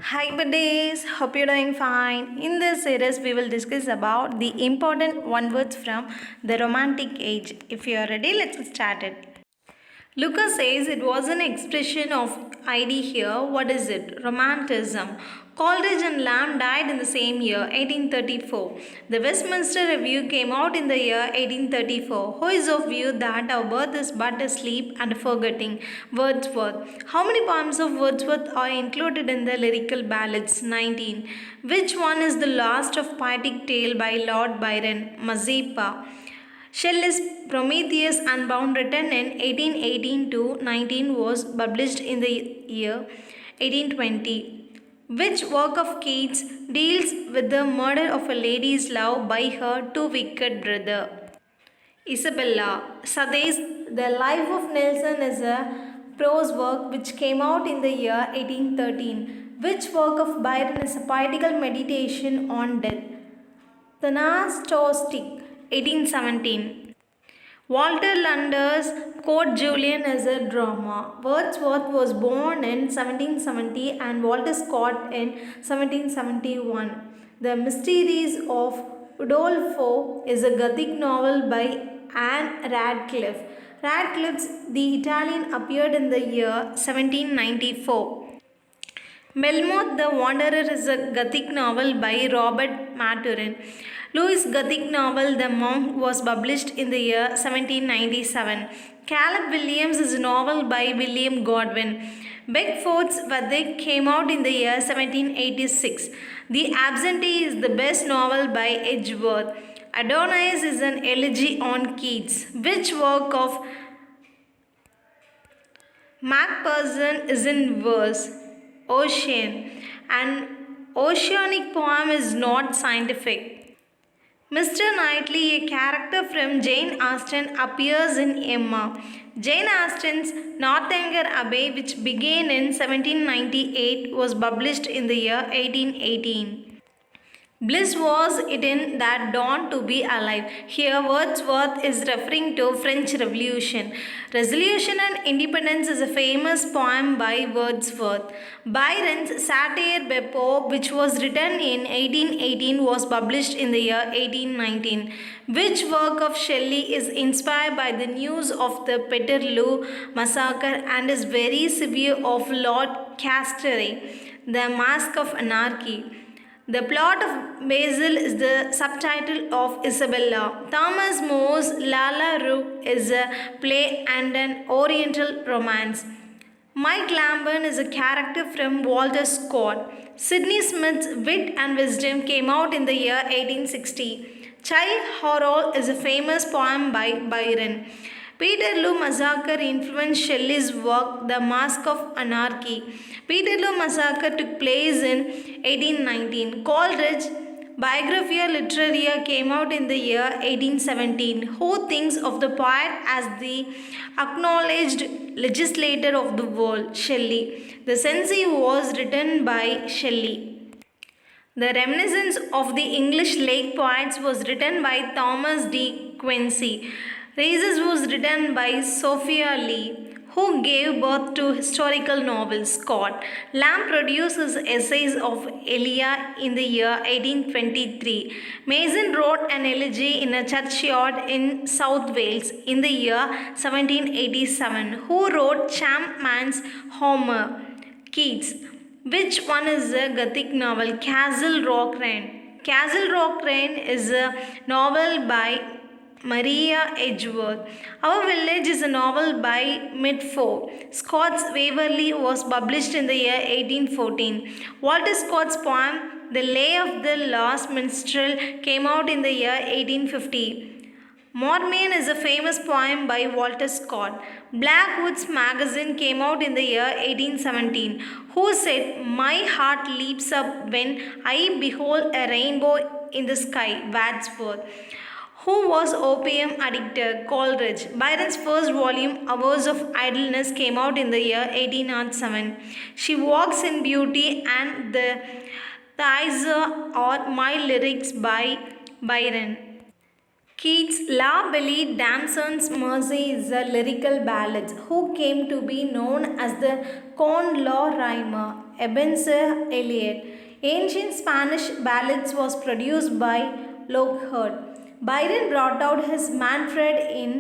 Hi buddies, hope you're doing fine. In this series, we will discuss about the important one words from the romantic age. If you are ready, let's get started. Lucas says it was an expression of idea here. What is it? Romanticism. Coleridge and Lamb died in the same year, 1834. The Westminster Review came out in the year 1834. Who is of view that our birth is but a sleep and a forgetting? Wordsworth. How many poems of Wordsworth are included in the lyrical ballads? 19. Which one is the last of poetic tale by Lord Byron? Mazeppa. Shelley's Prometheus Unbound, written in 1818 to 19, was published in the year 1820. Which work of Keats deals with the murder of a lady's love by her too wicked brother? Isabella. Sada's The Life of Nelson is a prose work which came out in the year 1813. Which work of Byron is a poetical meditation on death? Thanatos, 1817. Walter Lunder's Court Julian is a drama. Wordsworth was born in 1770 and Walter Scott in 1771. The Mysteries of Udolpho is a Gothic novel by Anne Radcliffe. Radcliffe's The Italian appeared in the year 1794. Melmoth the Wanderer is a Gothic novel by Robert Maturin. Lewis' Gothic novel The Monk was published in the year 1797. Caleb Williams is a novel by William Godwin. Beckford's Vathek came out in the year 1786. The Absentee is the best novel by Edgeworth. Adonais is an elegy on Keats. Which work of Macpherson is in verse? Ocean. An oceanic poem is not scientific. Mr. Knightley, a character from Jane Austen, appears in Emma. Jane Austen's Northanger Abbey, which began in 1798, was published in the year 1818. Bliss was it in that dawn to be alive. Here Wordsworth is referring to French Revolution. Resolution and Independence is a famous poem by Wordsworth. Byron's Satire Beppo, which was written in 1818, was published in the year 1819. Which work of Shelley is inspired by the news of the Peterloo massacre and is very severe of Lord Castlereagh? The Mask of Anarchy. The plot of Basil is the subtitle of Isabella. Thomas More's Lalla Rookh is a play and an Oriental romance. Mike Lamborn is a character from Walter Scott. Sidney Smith's Wit and Wisdom came out in the year 1860. Childe Harold is a famous poem by Byron. Peterloo Massacre influenced Shelley's work The Mask of Anarchy. Peterloo Massacre took place in 1819. Coleridge Biographia Literaria came out in the year 1817. Who thinks of the poet as the acknowledged legislator of the world? Shelley. The Cenci was written by Shelley. The Reminiscence of the English Lake Poets was written by Thomas de Quincey. Races was written by Sophia Lee, who gave birth to historical novels. Scott. Lamb produces essays of Elia in the year 1823. Mason wrote an elegy in a churchyard in South Wales in the year 1787. Who wrote Champman's Homer? Keats. Which one is a Gothic novel? Castle Rock Rain. Castle Rock Rain is a novel by Maria Edgeworth. Our Village is a novel by Mitford. Scott's Waverley was published in the year 1814. Walter Scott's poem The Lay of the Last Minstrel came out in the year 1850. Mormon is a famous poem by Walter Scott. Blackwood's Magazine came out in the year 1817. Who said, My heart leaps up when I behold a rainbow in the sky? Wordsworth. Who was opium addicted? Coleridge. Byron's first volume, Hours of Idleness, came out in the year 1807. She Walks in Beauty and The Thaisa are My Lyrics by Byron. Keats' La Belle Damson's Mercy is a lyrical ballad who came to be known as the Corn Law Rhymer. Ebenezer Eliot. Ancient Spanish ballads was produced by Lockhart. Byron brought out his Manfred in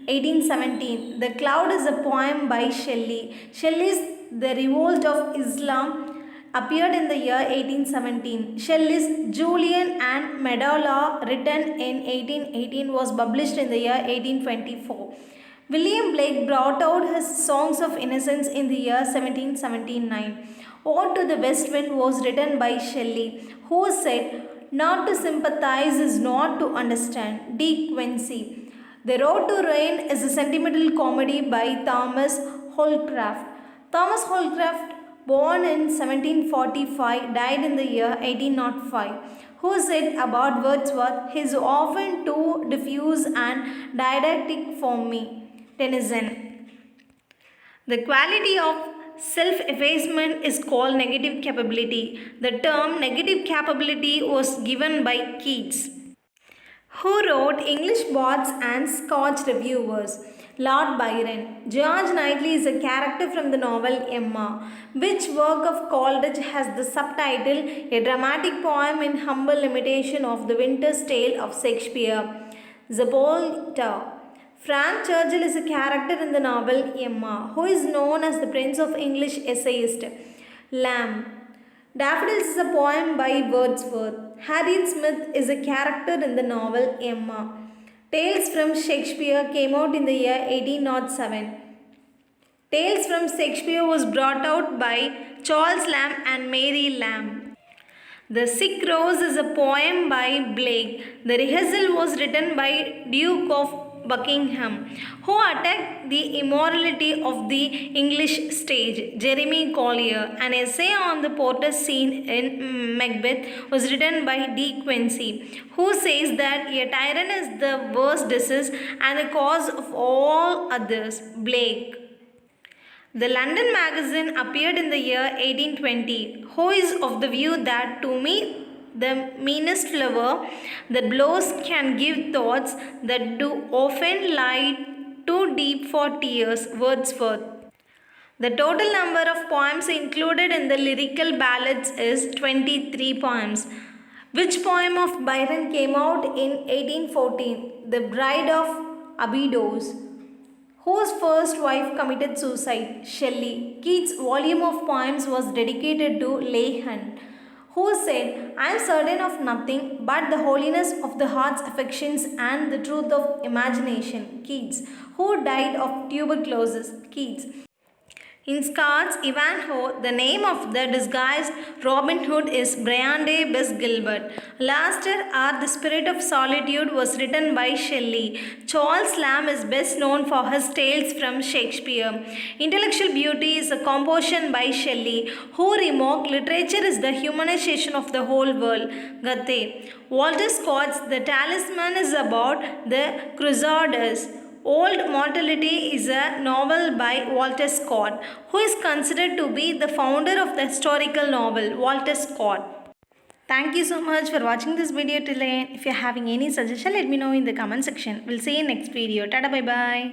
1817. The Cloud is a poem by Shelley. Shelley's The Revolt of Islam appeared in the year 1817. Shelley's Julian and Medalla, written in 1818, was published in the year 1824. William Blake brought out his Songs of Innocence in the year 1779. Ode to the West Wind was written by Shelley, who said, "Not to sympathize is not to understand." De Quincey. The Road to Ruin is a sentimental comedy by Thomas Holcroft. Thomas Holcroft, born in 1745, died in the year 1805, who said about Wordsworth, "He is often too diffuse and didactic for me." Tennyson. The quality of self-effacement is called negative capability. The term negative capability was given by Keats, who wrote English Bards and Scotch Reviewers. Lord Byron. George Knightley is a character from the novel Emma. Which work of Coleridge has the subtitle "A Dramatic Poem in Humble Imitation of the Winter's Tale of Shakespeare"? Zapolta. Frank Churchill is a character in the novel Emma, who is known as the Prince of English essayist. Lamb. Daffodils is a poem by Wordsworth. Harriet Smith is a character in the novel Emma. Tales from Shakespeare came out in the year 1807. Tales from Shakespeare was brought out by Charles Lamb and Mary Lamb. The Sick Rose is a poem by Blake. The Rehearsal was written by Duke of Buckingham, who attacked the immorality of the English stage. Jeremy Collier. An essay on the porter scene in Macbeth was written by De Quincey, who says that a tyrant is the worst disease and the cause of all others. Blake. The London Magazine appeared in the year 1820, who is of the view that to me the meanest flower that blows can give thoughts that do often lie too deep for tears. Wordsworth. The total number of poems included in the lyrical ballads is 23 poems. Which poem of Byron came out in 1814? The Bride of Abydos. Whose first wife committed suicide? Shelley. Keats' volume of poems was dedicated to Leigh Hunt, who said, "I am certain of nothing but the holiness of the heart's affections and the truth of imagination." Keats. Who died of tuberculosis? Keats. In Scott's Ivanhoe, the name of the disguised Robin Hood is Brian de Bess Gilbert. Alaster, or The Spirit of Solitude, was written by Shelley. Charles Lamb is best known for his tales from Shakespeare. Intellectual Beauty is a composition by Shelley, who remarked, "Literature is the humanization of the whole world." Goethe. Walter Scott's The Talisman is about the Crusaders. Old Mortality is a novel by Walter Scott, who is considered to be the founder of the historical novel. Walter Scott. Thank you so much for watching this video till the end. If you are having any suggestion, let me know in the comment section. We'll see you in next video. Tada, bye bye.